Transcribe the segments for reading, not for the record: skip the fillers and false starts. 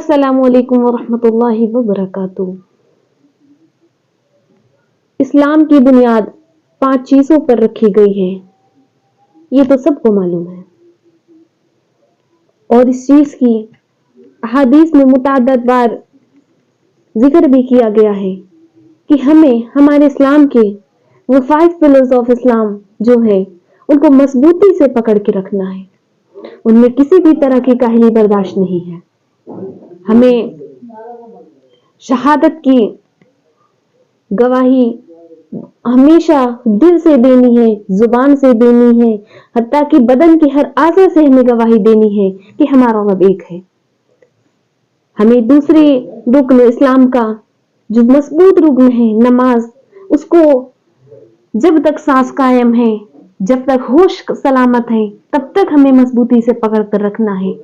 السلام علیکم ورحمۃ اللہ وبرکاتہ۔ اسلام کی بنیاد 5 چیزوں پر رکھی گئی ہے، یہ تو سب کو معلوم ہے، اور اس چیز کی احادیث میں متعدد بار ذکر بھی کیا گیا ہے کہ ہمیں ہمارے اسلام کے وہ 5 پلرز آف اسلام جو ہے ان کو مضبوطی سے پکڑ کے رکھنا ہے، ان میں کسی بھی طرح کی کاہلی برداشت نہیں ہے۔ ہمیں شہادت کی گواہی ہمیشہ دل سے دینی ہے، زبان سے دینی ہے، حتیٰ کہ بدن کی ہر اعضاء سے ہمیں گواہی دینی ہے کہ ہمارا رب ایک ہے۔ ہمیں دوسری رکن اسلام کا جو مضبوط رکن ہے نماز، اس کو جب تک سانس قائم ہے، جب تک ہوش سلامت ہے، تب تک ہمیں مضبوطی سے پکڑ کر رکھنا ہے۔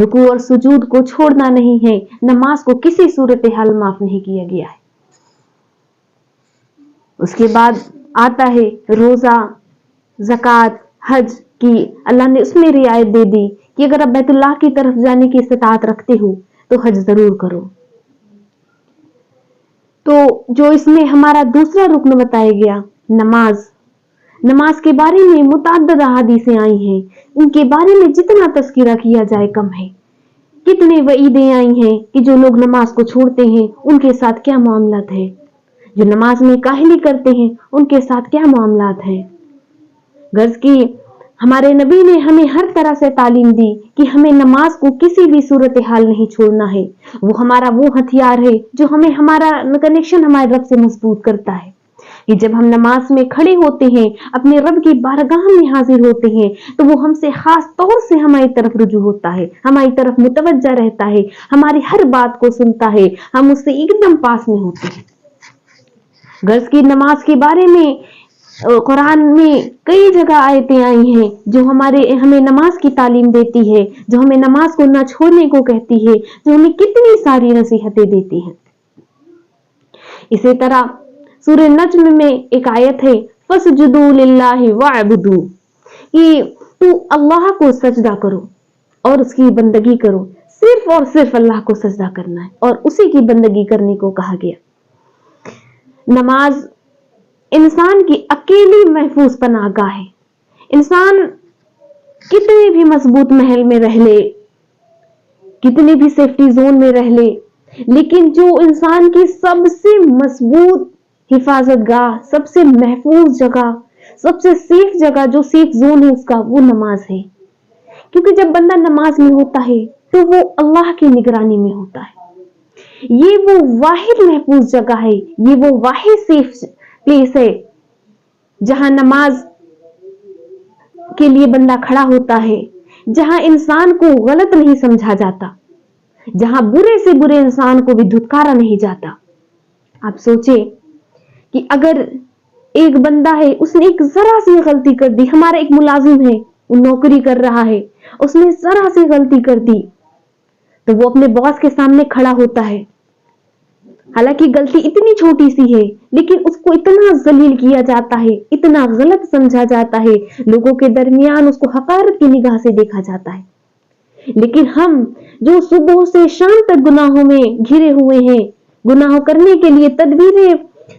رکوع اور سجود کو چھوڑنا نہیں ہے، نماز کو کسی صورتحال معاف نہیں کیا گیا ہے۔ اس کے بعد آتا ہے روزہ، زکوٰۃ، حج کی اللہ نے اس میں رعایت دے دی کہ اگر آپ بیت اللہ کی طرف جانے کی استطاعت رکھتے ہو تو حج ضرور کرو۔ تو جو اس میں ہمارا دوسرا رکن بتایا گیا نماز کے بارے میں متعدد احادیثیں آئی ہیں، ان کے بارے میں جتنا تذکرہ کیا جائے کم ہے۔ کتنے وعیدیں آئی ہیں کہ جو لوگ نماز کو چھوڑتے ہیں ان کے ساتھ کیا معاملات ہیں، جو نماز میں کاہلی کرتے ہیں ان کے ساتھ کیا معاملات ہیں۔ غرض کی ہمارے نبی نے ہمیں ہر طرح سے تعلیم دی کہ ہمیں نماز کو کسی بھی صورتحال نہیں چھوڑنا ہے، وہ ہمارا وہ ہتھیار ہے جو ہمیں ہمارا کنیکشن ہمارے رب سے مضبوط کرتا ہے کہ جب ہم نماز میں کھڑے ہوتے ہیں، اپنے رب کی بارگاہ میں حاضر ہوتے ہیں، تو وہ ہم سے خاص طور سے ہماری طرف رجوع ہوتا ہے، ہماری طرف متوجہ رہتا ہے، ہماری ہر بات کو سنتا ہے، ہم اس سے ایک دم پاس میں ہوتے ہیں۔ غرض کی نماز کے بارے میں قرآن میں کئی جگہ آیتیں آئی ہیں جو ہمیں نماز کی تعلیم دیتی ہے، جو ہمیں نماز کو نہ چھوڑنے کو کہتی ہے، جو ہمیں کتنی ساری نصیحتیں دیتی ہیں۔ اسی طرح سورہ نجم میں ایک آیت ہے فَاسْجُدُوا لِلَّهِ وَاعْبُدُوا، کہ تو اللہ کو سجدہ کرو اور اس کی بندگی کرو، صرف اور صرف اللہ کو سجدہ کرنا ہے اور اسی کی بندگی کرنے کو کہا گیا۔ نماز انسان کی اکیلی محفوظ پناہ گاہ ہے۔ انسان کتنے بھی مضبوط محل میں رہ لے، کتنے بھی سیفٹی زون میں رہ لے، لیکن جو انسان کی سب سے مضبوط حفاظت گاہ، سب سے محفوظ جگہ، سب سے سیف جگہ، جو سیف زون ہے اس کا، وہ نماز ہے۔ کیونکہ جب بندہ نماز میں ہوتا ہے تو وہ اللہ کی نگرانی میں ہوتا ہے۔ یہ وہ واحد محفوظ جگہ ہے، یہ وہ واحد سیف پلیس ہے جہاں نماز کے لیے بندہ کھڑا ہوتا ہے، جہاں انسان کو غلط نہیں سمجھا جاتا، جہاں برے سے برے انسان کو بھی دھتکارا نہیں جاتا۔ آپ سوچیں کہ اگر ایک بندہ ہے، اس نے ایک ذرا سی غلطی کر دی، ہمارا ایک ملازم ہے، وہ نوکری کر رہا ہے، اس نے ذرا سی غلطی کر دی تو وہ اپنے باس کے سامنے کھڑا ہوتا ہے، حالانکہ غلطی اتنی چھوٹی سی ہے لیکن اس کو اتنا ذلیل کیا جاتا ہے، اتنا غلط سمجھا جاتا ہے، لوگوں کے درمیان اس کو حقارت کی نگاہ سے دیکھا جاتا ہے۔ لیکن ہم جو صبح سے شام تک گناہوں میں گھرے ہوئے ہیں، گناہوں کرنے کے لیے تدبیریں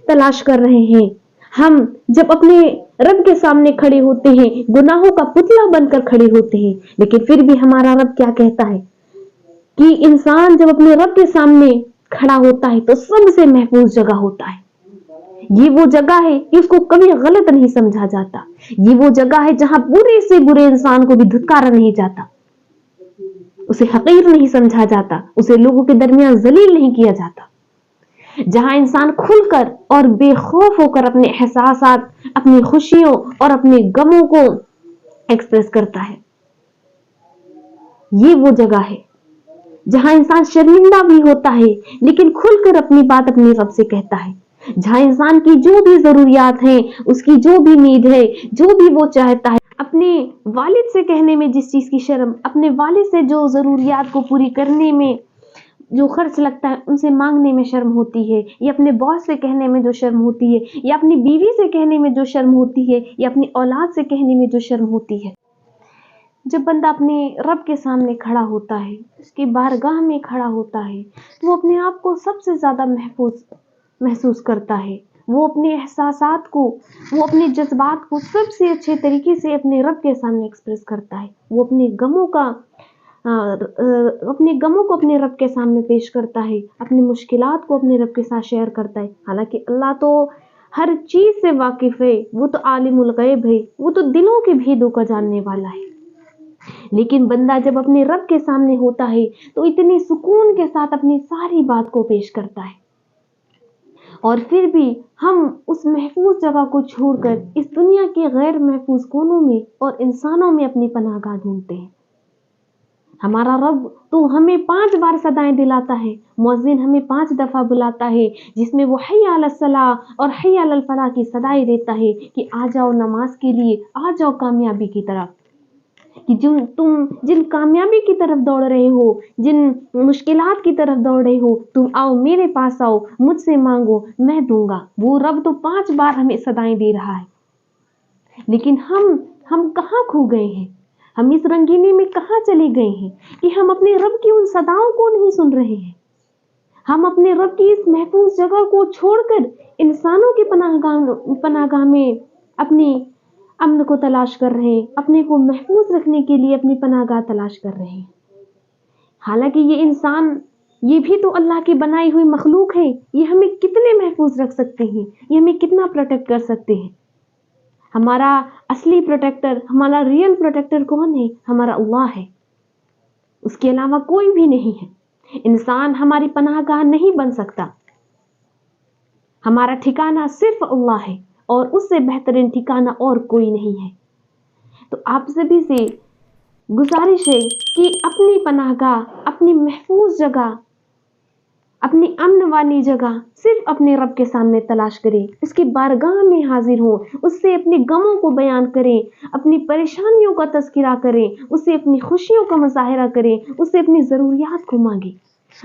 تلاش کر رہے ہیں، ہم جب اپنے رب کے سامنے کھڑے ہوتے ہیں، گناہوں کا پتلا بن کر کھڑے ہوتے ہیں، لیکن پھر بھی ہمارا رب کیا کہتا ہے کہ انسان جب اپنے رب کے سامنے کھڑا ہوتا ہے تو سب سے محفوظ جگہ ہوتا ہے۔ یہ وہ جگہ ہے کہ اس کو کبھی غلط نہیں سمجھا جاتا، یہ وہ جگہ ہے جہاں برے سے برے انسان کو بھی دھتکارا نہیں جاتا، اسے حقیر نہیں سمجھا جاتا، اسے لوگوں کے درمیان ذلیل نہیں کیا جاتا، جہاں انسان کھل کر اور بے خوف ہو کر اپنے احساسات، اپنی خوشیوں اور اپنے غموں کو ایکسپریس کرتا ہے۔ یہ وہ جگہ ہے جہاں انسان شرمندہ بھی ہوتا ہے لیکن کھل کر اپنی بات اپنے رب سے کہتا ہے، جہاں انسان کی جو بھی ضروریات ہیں، اس کی جو بھی نیڈ ہے، جو بھی وہ چاہتا ہے، اپنے والد سے کہنے میں جس چیز کی شرم، اپنے والد سے جو ضروریات کو پوری کرنے میں جو خرچ لگتا ہے ان سے مانگنے میں شرم ہوتی ہے، یا اپنے باس سے کہنے میں جو شرم ہوتی ہے، یا اپنی بیوی سے کہنے میں جو شرم ہوتی ہے، یا اپنی اولاد سے کہنے میں جو شرم ہوتی ہے، جب بندہ اپنے رب کے سامنے کھڑا ہوتا ہے، اس کی بارگاہ میں کھڑا ہوتا ہے، وہ اپنے آپ کو سب سے زیادہ محفوظ محسوس کرتا ہے. وہ اپنے احساسات کو، وہ اپنے جذبات کو سب سے اچھے طریقے سے اپنے رب کے سامنے ایکسپریس کرتا ہے. وہ اپنے غموں کو اپنے رب کے سامنے پیش کرتا ہے، اپنی مشکلات کو اپنے رب کے ساتھ شیئر کرتا ہے. حالانکہ اللہ تو ہر چیز سے واقف ہے، وہ تو عالم الغیب ہے، وہ تو دلوں کے بھیدوں کا جاننے والا ہے. لیکن بندہ جب اپنے رب کے سامنے ہوتا ہے تو اتنے سکون کے ساتھ اپنی ساری بات کو پیش کرتا ہے. اور پھر بھی ہم اس محفوظ جگہ کو چھوڑ کر اس دنیا کے غیر محفوظ کونوں میں اور انسانوں میں اپنی پناہ گاہ ڈھونڈتے ہیں. ہمارا رب تو ہمیں 5 بار صدائیں دلاتا ہے، مؤذن ہمیں 5 دفعہ بلاتا ہے، جس میں وہ حی علی الصلاۃ اور حی علی الفلاح کی صدائیں دیتا ہے کہ آ جاؤ نماز کے لیے، آ جاؤ کامیابی کی طرف. کہ تم جن کامیابی کی طرف دوڑ رہے ہو، جن مشکلات کی طرف دوڑ رہے ہو، تم آؤ، میرے پاس آؤ، مجھ سے مانگو، میں دوں گا. وہ رب تو 5 بار ہمیں صدائیں دے رہا ہے. لیکن ہم کہاں کھو گئے ہیں؟ ہم اس رنگینی میں کہاں چلے گئے ہیں کہ ہم اپنے رب کی ان صداؤں کو نہیں سن رہے ہیں؟ ہم اپنے رب کی اس محفوظ جگہ کو چھوڑ کر انسانوں کی پناہ گاہ میں اپنی امن کو تلاش کر رہے ہیں، اپنے کو محفوظ رکھنے کے لیے اپنی پناہ گاہ تلاش کر رہے ہیں. حالانکہ یہ انسان، یہ بھی تو اللہ کی بنائی ہوئی مخلوق ہے. یہ ہمیں کتنے محفوظ رکھ سکتے ہیں، یہ ہمیں کتنا پروٹیکٹ کر سکتے ہیں. ہمارا اصلی پروٹیکٹر، ہمارا ریئل پروٹیکٹر کون ہے؟ ہمارا اللہ ہے. اس کے علاوہ کوئی بھی نہیں ہے. انسان ہماری پناہ گاہ نہیں بن سکتا. ہمارا ٹھکانہ صرف اللہ ہے اور اس سے بہترین ٹھکانہ اور کوئی نہیں ہے. تو آپ سبھی سے گزارش ہے کہ اپنی پناہ گاہ، اپنی محفوظ جگہ، اپنی امن والی جگہ صرف اپنے رب کے سامنے تلاش کریں، اس کی بارگاہ میں حاضر ہوں، اس سے اپنے غموں کو بیان کریں، اپنی پریشانیوں کا تذکرہ کریں، اس سے اپنی خوشیوں کا مظاہرہ کریں، اس سے اپنی ضروریات کو مانگیں،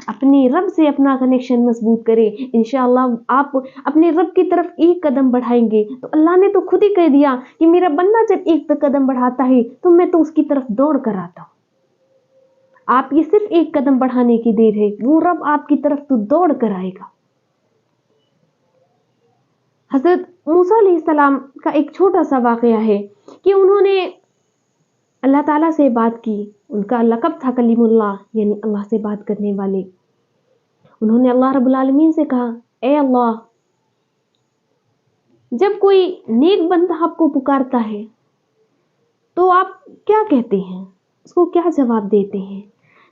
اپنے رب سے اپنا کنیکشن مضبوط کریں. انشاءاللہ آپ اپنے رب کی طرف ایک قدم بڑھائیں گے تو اللہ نے تو خود ہی کہہ دیا کہ میرا بندہ جب ایک قدم بڑھاتا ہے تو میں تو اس کی طرف دوڑ کر آتا ہوں. آپ یہ صرف ایک قدم بڑھانے کی دیر ہے، وہ رب آپ کی طرف تو دوڑ کر آئے گا. حضرت موسیٰ علیہ السلام کا ایک چھوٹا سا واقعہ ہے کہ انہوں نے اللہ تعالیٰ سے بات کی. ان کا لقب تھا کلیم اللہ، یعنی اللہ سے بات کرنے والے. انہوں نے اللہ رب العالمین سے کہا، اے اللہ، جب کوئی نیک بندہ آپ کو پکارتا ہے تو آپ کیا کہتے ہیں، اس کو کیا جواب دیتے ہیں؟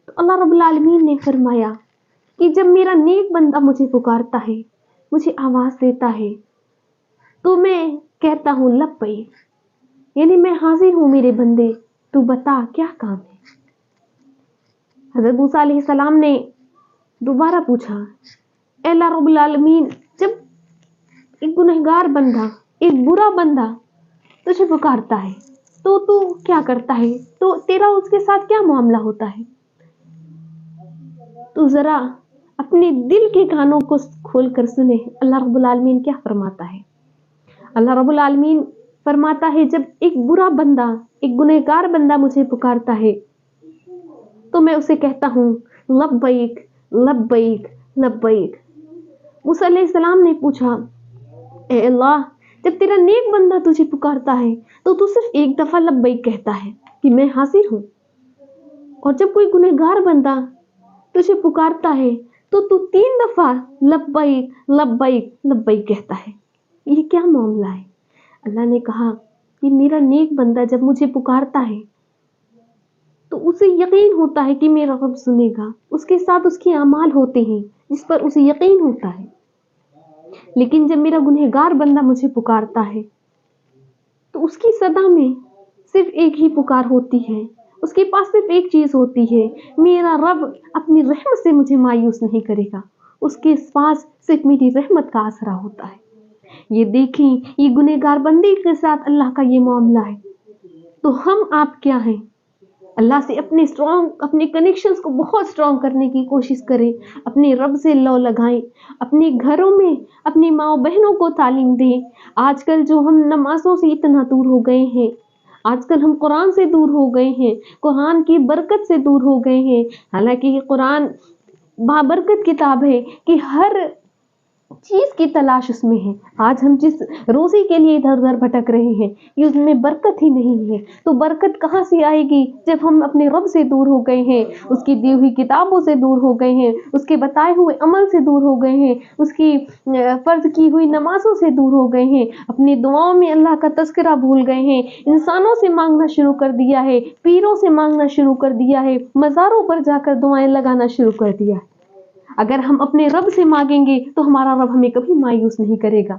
تو اللہ رب العالمین نے فرمایا کہ جب میرا نیک بندہ مجھے پکارتا ہے، مجھے آواز دیتا ہے، تو میں کہتا ہوں لبیک، یعنی میں حاضر ہوں میرے بندے، تو بتا کیا کام ہے. حضرت موسیٰ علیہ السلام نے دوبارہ پوچھا، اے اللہ رب العالمین، جب ایک گنہگار بندہ، ایک برا بندہ تجھے پکارتا ہے تو تو کیا کرتا ہے، تو تیرا اس کے ساتھ کیا معاملہ ہوتا ہے؟ تو ذرا اپنے دل کے کانوں کو کھول کر سنے اللہ رب العالمین کیا فرماتا ہے. اللہ رب العالمین فرماتا ہے، جب ایک برا بندہ، ایک گنہگار بندہ مجھے پکارتا ہے تو میں اسے کہتا ہوں لبیک لبیک لبیک. موسیٰ علیہ السلام نے پوچھا، اے اللہ، جب تیرا نیک بندہ تجھے پکارتا ہے تو صرف ایک دفعہ لبیک کہتا ہے کہ میں حاضر ہوں، اور جب کوئی گنہگار بندہ تجھے پکارتا ہے تو 3 دفعہ لبیک لبیک لبیک کہتا ہے. یہ کیا معاملہ ہے؟ اللہ نے کہا کہ میرا نیک بندہ جب مجھے پکارتا ہے تو اسے یقین ہوتا ہے کہ میرا رب سنے گا، اس کے ساتھ اس کے اعمال ہوتے ہیں جس پر اسے یقین ہوتا ہے. لیکن جب میرا گنہگار بندہ مجھے پکارتا ہے تو اس کی صدا میں صرف ایک ہی پکار ہوتی ہے، اس کے پاس صرف ایک چیز ہوتی ہے، میرا رب اپنی رحمت سے مجھے مایوس نہیں کرے گا، اس کے پاس صرف میری رحمت کا آسرا ہوتا ہے. یہ دیکھیں، یہ گنہگار بندے کے ساتھ اللہ کا یہ معاملہ ہے. تو ہم آپ کیا ہیں؟ اللہ سے اپنے کنیکشنز کو بہت اسٹرانگ کرنے کی کوشش کریں، اپنے رب سے لو لگائیں، اپنے گھروں میں اپنی ماں بہنوں کو تعلیم دیں. آج کل جو ہم نمازوں سے اتنا دور ہو گئے ہیں، آج کل ہم قرآن سے دور ہو گئے ہیں، قرآن کی برکت سے دور ہو گئے ہیں، حالانکہ یہ قرآن بابرکت کتاب ہے کہ ہر چیز کی تلاش اس میں ہے۔ آج ہم جس روزی کے لیے ادھر ادھر بھٹک رہے ہیں، یہ اس میں برکت ہی نہیں ہے، تو برکت کہاں سے آئے گی جب ہم اپنے رب سے دور ہو گئے ہیں، اس کی دی ہوئی کتابوں سے دور ہو گئے ہیں، اس کے بتائے ہوئے عمل سے دور ہو گئے ہیں، اس کی فرض کی ہوئی نمازوں سے دور ہو گئے ہیں، اپنی دعاؤں میں اللہ کا تذکرہ بھول گئے ہیں، انسانوں سے مانگنا شروع کر دیا ہے، پیروں سے مانگنا شروع کر دیا ہے، مزاروں پر جا کر دعائیں لگانا شروع کر دیا ہے۔ اگر ہم اپنے رب سے مانگیں گے تو ہمارا رب ہمیں کبھی مایوس نہیں کرے گا۔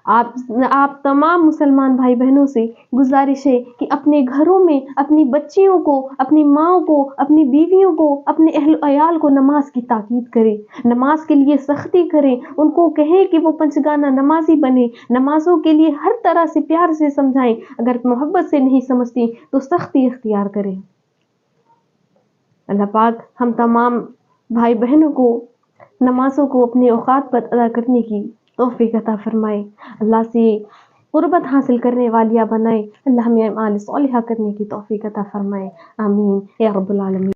آپ تمام مسلمان بھائی بہنوں سے گزارش ہے کہ اپنے گھروں میں اپنی بچیوں کو، اپنی ماں کو، اپنی بیویوں کو، اپنے اہل عیال کو نماز کی تاکید کریں، نماز کے لیے سختی کریں، ان کو کہیں کہ وہ پنجگانہ نمازی بنے، نمازوں کے لیے ہر طرح سے پیار سے سمجھائیں، اگر محبت سے نہیں سمجھتی تو سختی اختیار کریں۔ اللہ پاک ہم تمام بھائی بہنوں کو نمازوں کو اپنے اوقات پر ادا کرنے کی توفیق عطا فرمائے، اللہ سے قربت حاصل کرنے والیاں بنائے، اللہ ہمیں اعمال صالحہ کرنے کی توفیق عطا فرمائے، آمین یا رب العالمین۔